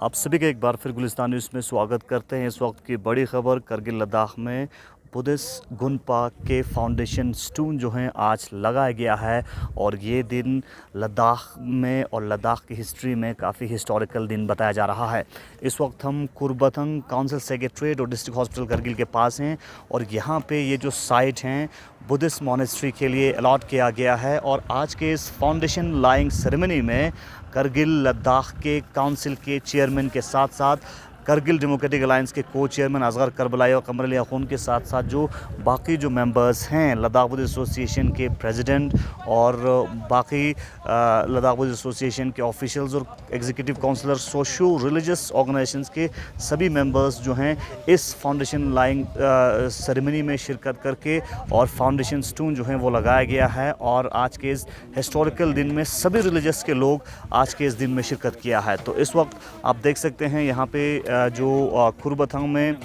आप सभी का एक बार फिर गुलिस्तान न्यूज़ में स्वागत करते हैं। इस वक्त की बड़ी खबर करगिल लद्दाख में बुद्धिस्ट गुनपा के फाउंडेशन स्टोन जो हैं आज लगाया गया है और ये दिन लद्दाख में और लद्दाख की हिस्ट्री में काफ़ी हिस्टोरिकल दिन बताया जा रहा है। इस वक्त हम कुर्बथंग काउंसिल सेक्रेटरीट और डिस्ट्रिक्ट हॉस्पिटल करगिल के पास हैं और यहाँ पे ये जो साइट हैं बुद्धिस्ट मॉनेस्ट्री के लिए अलॉट किया गया है और आज के इस फाउंडेशन लाइंग सेरेमनी में करगिल लद्दाख के काउंसिल के चेयरमैन के साथ साथ करगिल डेमोक्रेटिक अलायंस के को चेयरमैन असगर करबलाई और कमर अली अखून के साथ साथ जो बाकी जो मेंबर्स हैं लद्दाख बुद्धिस्ट एसोसिएशन के प्रेसिडेंट और बाकी लद्दाख बुद्धिस्ट एसोसिएशन के ऑफिशियल्स और executive counsellor socio religious organisations के सभी मेंबर्स जो हैं इस फाउंडेशन लाइंग सेरेमनी में शिरकत करके और फाउंडेशन स्टोन जो हैं वो लगाया गया है और आज के इस हिस्टोरिकल दिन में सभी रिलीजियस के लोग आज के इस दिन में शिरकत किया है। तो इस वक्त आप देख सकते हैं यहाँ पे जो कुर्बथंग में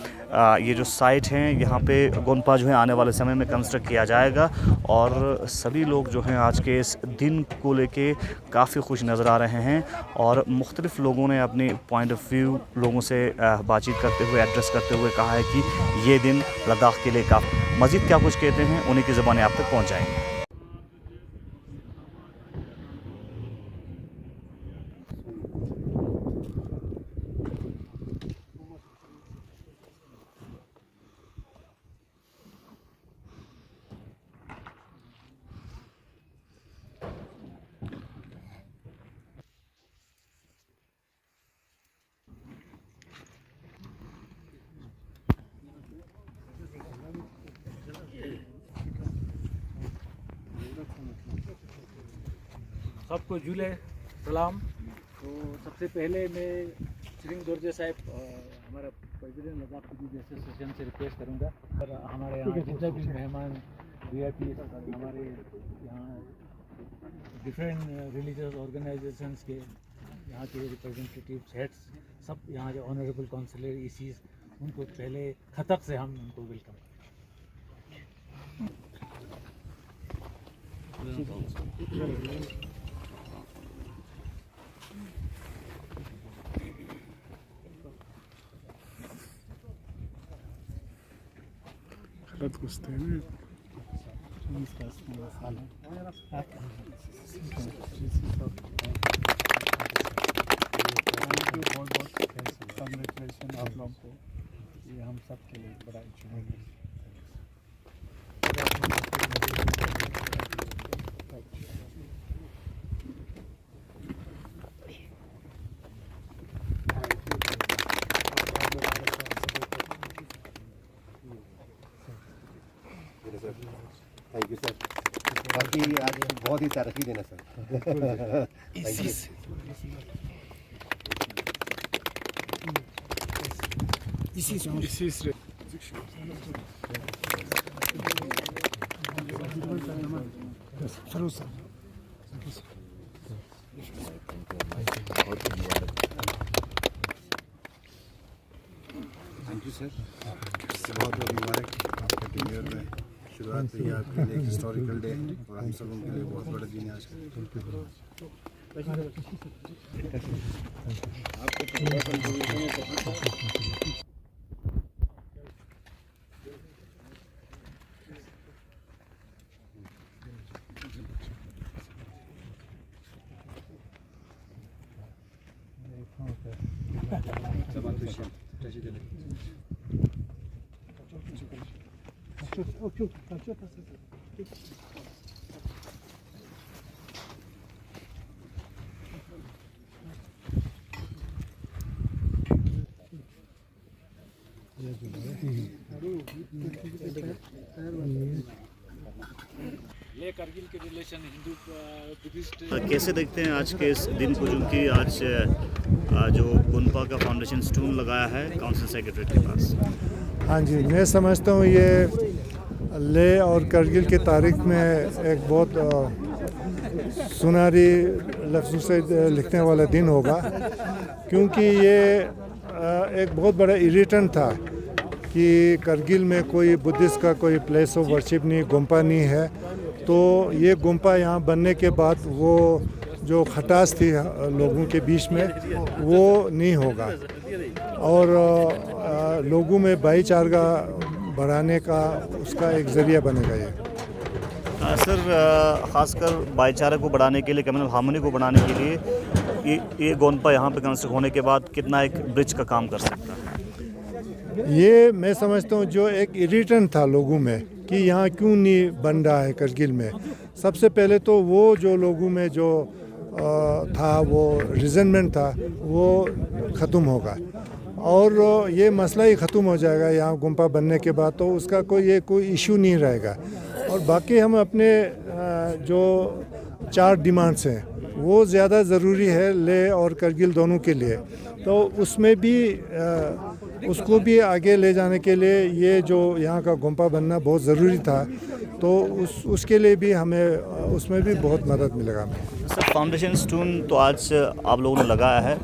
ये जो साइट हैं यहाँ पे गोनपा जो है आने वाले समय में कंस्ट्रक्ट किया जाएगा और सभी लोग जो हैं आज के इस दिन को लेके काफ़ी खुश नज़र आ रहे हैं और मुख्तलिफ़ लोगों ने अपनी पॉइंट ऑफ व्यू लोगों से बातचीत करते हुए एड्रेस करते हुए कहा है कि ये दिन लद्दाख के लिए काफ़ी मज़ीद क्या कुछ कहते हैं उन्हीं की ज़बानें आप तक पहुँच जाएंगी। सबको जुले सलाम। तो सबसे पहले मैं श्री दोरजे साहब हमारा प्रेसिडेंट लद्दाख बुद्धिस्ट एसोसिएशन से रिक्वेस्ट करूंगा और हमारे यहाँ जितने भी मेहमान VIP हमारे यहाँ डिफरेंट रिलीजियस ऑर्गेनाइजेशंस के यहाँ के रिप्रेजेंटेटिव्स हेड्स सब यहाँ जो ऑनरेबल काउंसिलर ECs उनको पहले खतक से हम उनको वेलकम करें। कंग्रेचुलेशन आप लोगों को, ये हम सब के लिए बड़ा अचीवमेंट है। Thank you sir. बाकी आज बहुत ही तरक्की देना सर। इसी से थैंक यू सर। बहुत बहुत मुबारक आपके टीम में शुरुआत हुई आपके लिए हिस्टोरिकल डे और हम सब के लिए बहुत बड़ा दिन है आज ले करगिल के रिलेशन हिंदू बुद्धिस्ट कैसे देखते हैं आज के इस दिन को, जो कि आज जो गुनपा का फाउंडेशन स्टोन लगाया है काउंसिल सेक्रेटरीट के पास? हाँ जी, मैं समझता हूँ ये ले और करगिल की तारीख में एक बहुत सुनहरी लफ्ज़ों से लिखने वाला दिन होगा, क्योंकि ये एक बहुत बड़ा इरिटेंट था कि करगिल में कोई बुद्धिस्ट का कोई प्लेस ऑफ वर्शिप नहीं, गुम्पा नहीं है। तो ये गुम्पा यहाँ बनने के बाद वो जो खटास थी लोगों के बीच में वो नहीं होगा और लोगों में भाईचारा बढ़ाने का उसका एक ज़रिया बनेगा ये। सर ख़ासकर भाईचारे को बढ़ाने के लिए, कम्युनल हार्मनी को बढ़ाने के लिए ये गोनपा यहाँ पे कंस्ट्रक्ट होने के बाद कितना एक ब्रिज का काम कर सकता है? ये मैं समझता हूँ जो एक इरिटेंट था लोगों में कि यहाँ क्यों नहीं बन रहा है करगिल में, सबसे पहले तो वो जो लोगों में जो था वो रिजेंटमेंट था वो ख़त्म होगा और ये मसला ही ख़त्म हो जाएगा यहाँ गोनपा बनने के बाद, तो उसका कोई इशू नहीं रहेगा। और बाकी हम अपने जो 4 डिमांड्स हैं वो ज़्यादा ज़रूरी है ले और करगिल दोनों के लिए, तो उसमें भी उसको भी आगे ले जाने के लिए ये जो यहाँ का गोनपा बनना बहुत ज़रूरी था, तो उसके लिए भी हमें उसमें भी बहुत मदद मिलेगा हमें। सर फाउंडेशन स्टोन तो आज आप लोगों ने लगाया है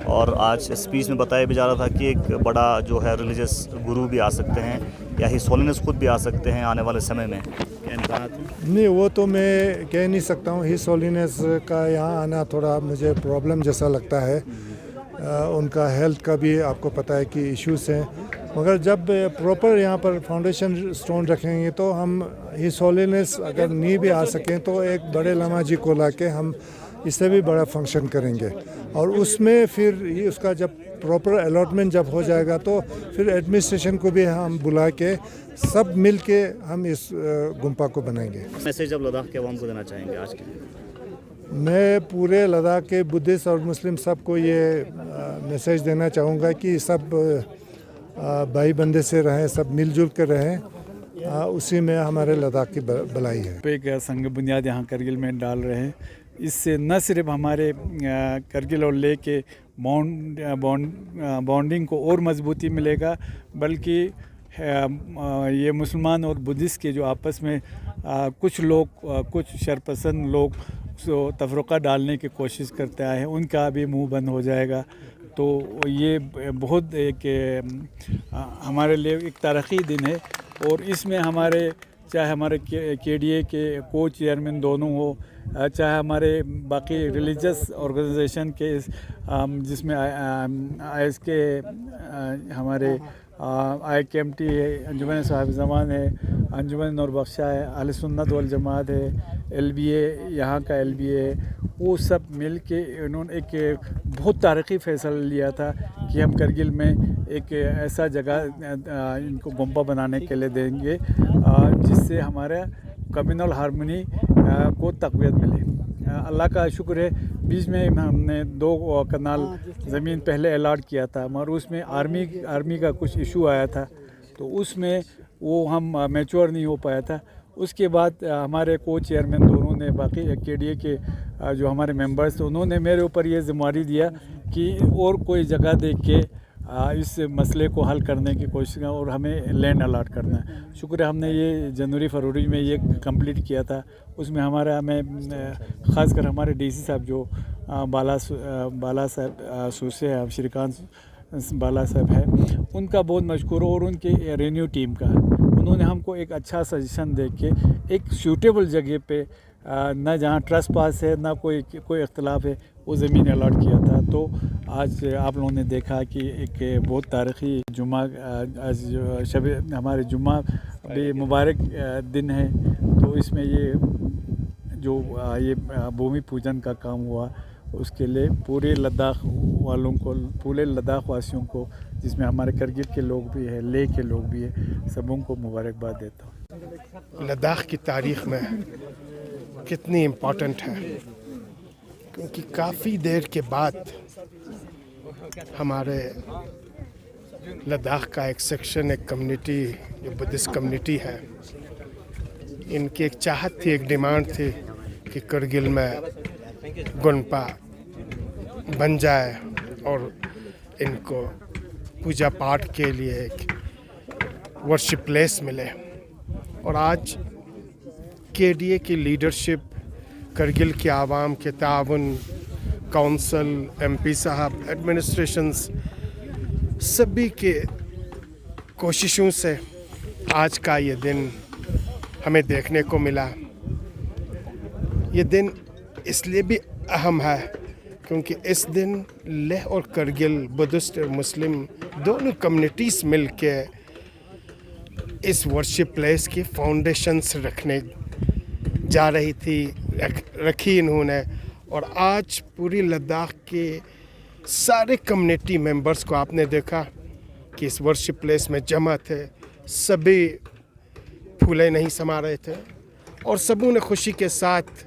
और आज स्पीच में बताया भी जा रहा था कि एक बड़ा जो है रिलीजियस गुरु भी आ सकते हैं या हिज होलीनेस खुद भी आ सकते हैं आने वाले समय में, क्या इम्कान है? नहीं, वो तो मैं कह नहीं सकता हूँ। हिज होलीनेस का यहाँ आना थोड़ा मुझे प्रॉब्लम जैसा लगता है, उनका हेल्थ का भी आपको पता है कि इश्यूज़ हैं, मगर जब प्रॉपर यहाँ पर फाउंडेशन स्टोन रखेंगे तो हम हिज होलीनेस अगर नहीं भी आ सकें तो एक बड़े लामा जी को ला के हम इससे भी बड़ा फंक्शन करेंगे और उसमें फिर ये उसका जब प्रॉपर अलॉटमेंट जब हो जाएगा तो फिर एडमिनिस्ट्रेशन को भी हम बुला के सब मिल के हम इस गोनपा को बनाएंगे। मैसेज अब लद्दाख के अवाम को देना चाहेंगे आज के लिए? मैं पूरे लद्दाख के बुद्धिस्ट और मुस्लिम सबको ये मैसेज देना चाहूँगा कि सब भाई बंदे से रहें, सब मिलजुल कर रहें, उसी में हमारे लद्दाख की भलाई है। एक संग बुनियाद यहाँ करगिल में डाल रहे हैं, इससे न सिर्फ हमारे करगिल और लेह के बॉन्डिंग को और मजबूती मिलेगा, बल्कि ये मुसलमान और बुद्धिस्ट के जो आपस में कुछ लोग कुछ शरपसंद लोग तफरक़ा डालने की कोशिश करते आए हैं उनका भी मुंह बंद हो जाएगा। तो ये बहुत एक हमारे लिए एक तारीख़ी दिन है और इसमें हमारे चाहे हमारे KDA के को चेयरमैन दोनों हो, चाहे हमारे बाकी रिलीजियस ऑर्गेनाइजेशन के जिसमें ISK हमारे IKMT है, अंजुमन साहिब ज़मान है, अंजुमन नूर बख्शा है, अहले सुन्नत वल जमात है, LBA यहाँ का LBA है, वो सब मिल के उन्होंने एक बहुत तारीख़ी फ़ैसला लिया था कि हम करगिल में एक ऐसा जगह इनको गोनपा बनाने के लिए देंगे जिससे हमारे कम्युनल हार्मनी को तक़वियत मिले। अल्लाह का शुक्र है, बीच में हमने 2 कनाल ज़मीन पहले अलाट किया था, मगर उसमें आर्मी का कुछ इशू आया था, तो उसमें वो हम मैच्योर नहीं हो पाया था। उसके बाद हमारे को चेयरमैन दोनों ने बाकी KDA के जो हमारे मेंबर्स थे उन्होंने मेरे ऊपर ये ज़िम्मेदारी दिया कि और कोई जगह देख के इस मसले को हल करने की कोशिश करें और हमें लैंड अलाट करना है। शुक्र है हमने ये जनवरी-फरवरी में ये कंप्लीट किया था। उसमें हमें ख़ासकर हमारे DC साहब जो बाला साहब सूसे हैं, श्रीकांत बाला साहब है, उनका बहुत मशकूर और उनके रेन्यू टीम का। उन्होंने हमको एक अच्छा सजेशन दे के एक सूटेबल जगह पे न जहाँ ट्रस्ट पास है न कोई इख्तलाफ है वो ज़मीन अलाट किया था। तो आज आप लोगों ने देखा कि एक बहुत तारीख़ी जुम्मा आज शब हमारे जुम्मा भी मुबारक दिन है, तो इसमें ये जो ये भूमि पूजन का काम हुआ उसके लिए पूरे लद्दाख वालों को, पूरे लद्दाख वासियों को, जिसमें हमारे करगिल के लोग भी हैं, लेह के लोग भी हैं, सबों को मुबारकबाद देता हूँ। लद्दाख की तारीख़ में कितनी इम्पोर्टेंट है, क्योंकि काफ़ी देर के बाद हमारे लद्दाख का एक सेक्शन, एक कम्युनिटी जो बुद्धिस्ट कम्युनिटी है, इनकी एक चाहत थी, एक डिमांड थी कि करगिल में गोनपा बन जाए और इनको पूजा पाठ के लिए एक वर्शिप प्लेस मिले। और आज KDA की लीडरशिप, करगिल के आवाम के ताउन, काउंसिल, MP साहब, एडमिनिस्ट्रेशंस, सभी के कोशिशों से आज का ये दिन हमें देखने को मिला। ये दिन इसलिए भी अहम है, क्योंकि इस दिन लेह और करगिल बुद्धिस्ट और मुस्लिम दोनों कम्युनिटीज़ मिल के इस वर्शिप प्लेस की फाउंडेशंस रखने जा रही थी, रखी इन्होंने। और आज पूरी लद्दाख के सारे कम्युनिटी मेंबर्स को आपने देखा कि इस वर्शिप प्लेस में जमा थे, सभी फूले नहीं समा रहे थे और सबों ने खुशी के साथ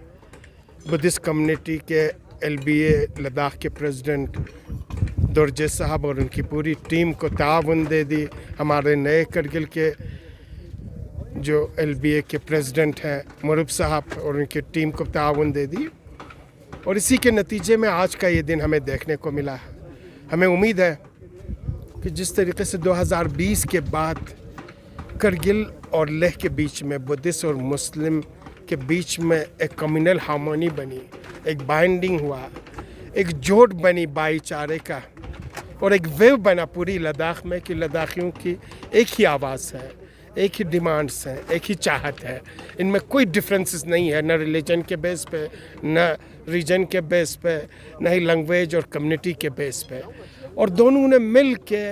बुद्धिस्ट कम्युनिटी के LBA लद्दाख के प्रेसिडेंट दुर्जे साहब और उनकी पूरी टीम को ताउन दे दी। हमारे नए करगिल के जो LBA के प्रेसिडेंट हैं मुरुब साहब और उनकी टीम को ताउन दे दी और इसी के नतीजे में आज का ये दिन हमें देखने को मिला है। हमें उम्मीद है कि जिस तरीके से 2020 के बाद करगिल और लेह के बीच में बुद्धिस्ट और मुस्लिम के बीच में एक कम्युनल हार्मोनी बनी, एक बाइंडिंग हुआ, एक जोड़ बनी भाईचारे का और एक वेव बना पूरी लद्दाख में कि लद्दाखियों की एक ही आवाज़ है, एक ही डिमांड्स हैं, एक ही चाहत है। इनमें कोई डिफरेंसेस नहीं है, न रिलीजन के बेस पे, न रीजन के बेस पे, न ही लैंग्वेज और कम्युनिटी के बेस पे। और दोनों ने मिल के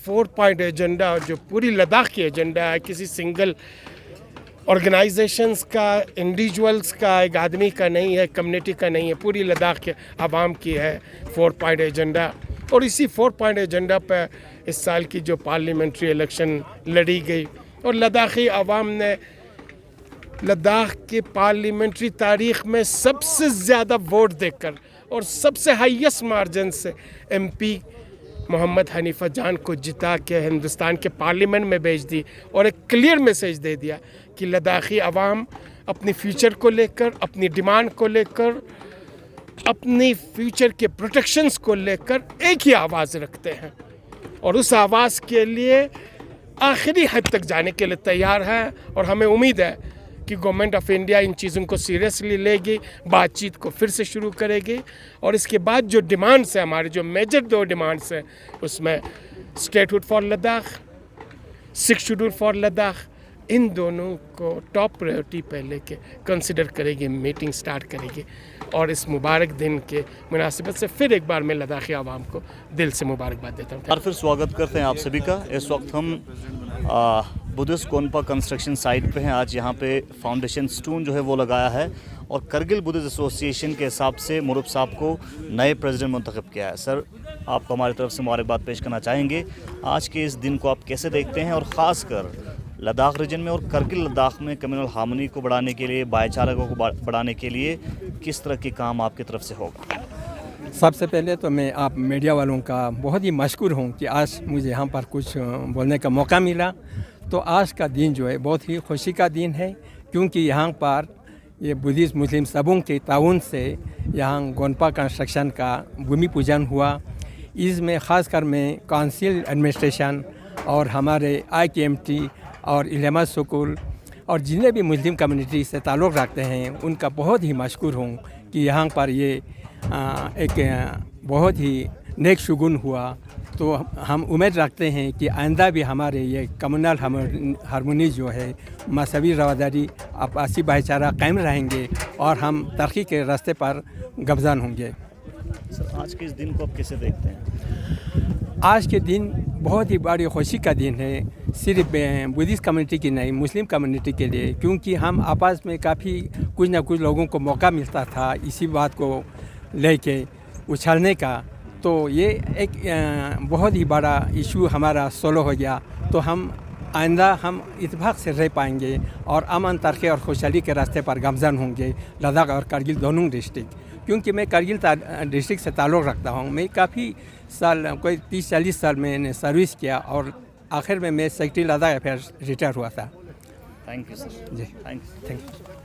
4 पॉइंट एजेंडा जो पूरी लद्दाख की एजेंडा है, किसी सिंगल ऑर्गेनाइजेशंस का, इंडिविजुअल्स का, एक आदमी का नहीं है, कम्युनिटी का नहीं है, पूरी लद्दाख के आवाम की है 4 पॉइंट एजेंडा। और इसी 4 पॉइंट एजेंडा पर इस साल की जो पार्लियामेंट्री इलेक्शन लड़ी गई और लद्दाखी आवाम ने लद्दाख के पार्लियामेंट्री तारीख़ में सबसे ज़्यादा वोट देकर और सबसे हाईएस्ट मार्जिन से MP मोहम्मद हनीफा जान को जिता के हिंदुस्तान के पार्लियामेंट में भेज दी और एक क्लियर मैसेज दे दिया कि लद्दाखी आवाम अपनी फ्यूचर को लेकर, अपनी डिमांड को लेकर, अपनी फ्यूचर के प्रोटेक्शंस को लेकर एक ही आवाज़ रखते हैं और उस आवाज़ के लिए आखिरी हद तक जाने के लिए तैयार है। और हमें उम्मीद है कि गवर्नमेंट ऑफ इंडिया इन चीज़ों को सीरियसली लेगी, बातचीत को फिर से शुरू करेगी और इसके बाद जो डिमांड्स हैं, हमारे जो मेजर 2 डिमांड्स हैं, उसमें statehood for Ladakh, 6th schedule for Ladakh, इन दोनों को टॉप प्रायोरिटी पे लेके कंसिडर करेगी, मीटिंग स्टार्ट करेगी। और इस मुबारक दिन के मुनासिबत से फिर एक बार मैं लद्दाखी आवाम को दिल से मुबारकबाद देता हूँ। और फिर स्वागत करते हैं आप सभी का। इस वक्त हम बुद्धिस्ट गोनपा कंस्ट्रक्शन साइट पे हैं। आज यहाँ पे फाउंडेशन स्टोन जो है वो लगाया है और करगिल बुद्धिस्ट एसोसिएशन के हिसाब से मुरुब साहब को नए प्रेसिडेंट मुंतखब किया है। सर, आपको हमारी तरफ से मुबारकबाद पेश करना चाहेंगे। आज के इस दिन को आप कैसे देखते हैं और ख़ासकर लद्दाख रीजन में और करगिल लद्दाख में कम्युनल हार्मनी को बढ़ाने के लिए, भाईचारे को बढ़ाने के लिए किस तरह के काम आपकी तरफ से होगा? सबसे पहले तो मैं आप मीडिया वालों का बहुत ही मशकूर हूँ कि आज मुझे यहाँ पर कुछ बोलने का मौका मिला। तो आज का दिन जो है बहुत ही खुशी का दिन है, क्योंकि यहाँ पर ये बुद्धिस्ट मुस्लिम सबों के ताउन से यहाँ गोनपा कंस्ट्रक्शन का भूमि पूजन हुआ। इसमें ख़ासकर मैं काउंसिल एडमिनिस्ट्रेशन और हमारे IKMT और इलेमा स्कूल और जितने भी मुस्लिम कम्युनिटी से ताल्लुक़ रखते हैं उनका बहुत ही मशकूर हूँ कि यहाँ पर ये एक बहुत ही नेक शुगुन हुआ। तो हम उम्मीद रखते हैं कि आइंदा भी हमारे ये कम्युनल हार्मोनी जो है, मजहबी रवादारी, आपसी भाईचारा कायम रहेंगे और हम तरक्की के रास्ते पर गामज़न होंगे। सर, आज के इस दिन को आप कैसे देखते हैं? आज के दिन बहुत ही बड़ी खुशी का दिन है, सिर्फ बुद्धिस्ट कम्युनिटी की नहीं, मुस्लिम कम्युनिटी के लिए, क्योंकि हम आपस में काफ़ी कुछ ना कुछ लोगों को मौका मिलता था इसी बात को लेके उछालने का। तो ये एक बहुत ही बड़ा इशू हमारा सोलो हो गया। तो हम आइंदा हम इत्तेफाक से रह पाएंगे और अमन, तरक्की और खुशहाली के रास्ते पर गामज़न होंगे, लद्दाख और करगिल दोनों डिस्ट्रिक्ट। क्योंकि मैं करगिल डिस्ट्रिक्ट से ताल्लुक़ रखता हूँ। मैं काफ़ी साल, कोई 30-40 साल मैंने सर्विस किया और आखिर में मैं सेक्रेटरी लद्दाख अफेयर्स रिटायर हुआ था। Thank you sir. जी, थैंक यू। Thank you.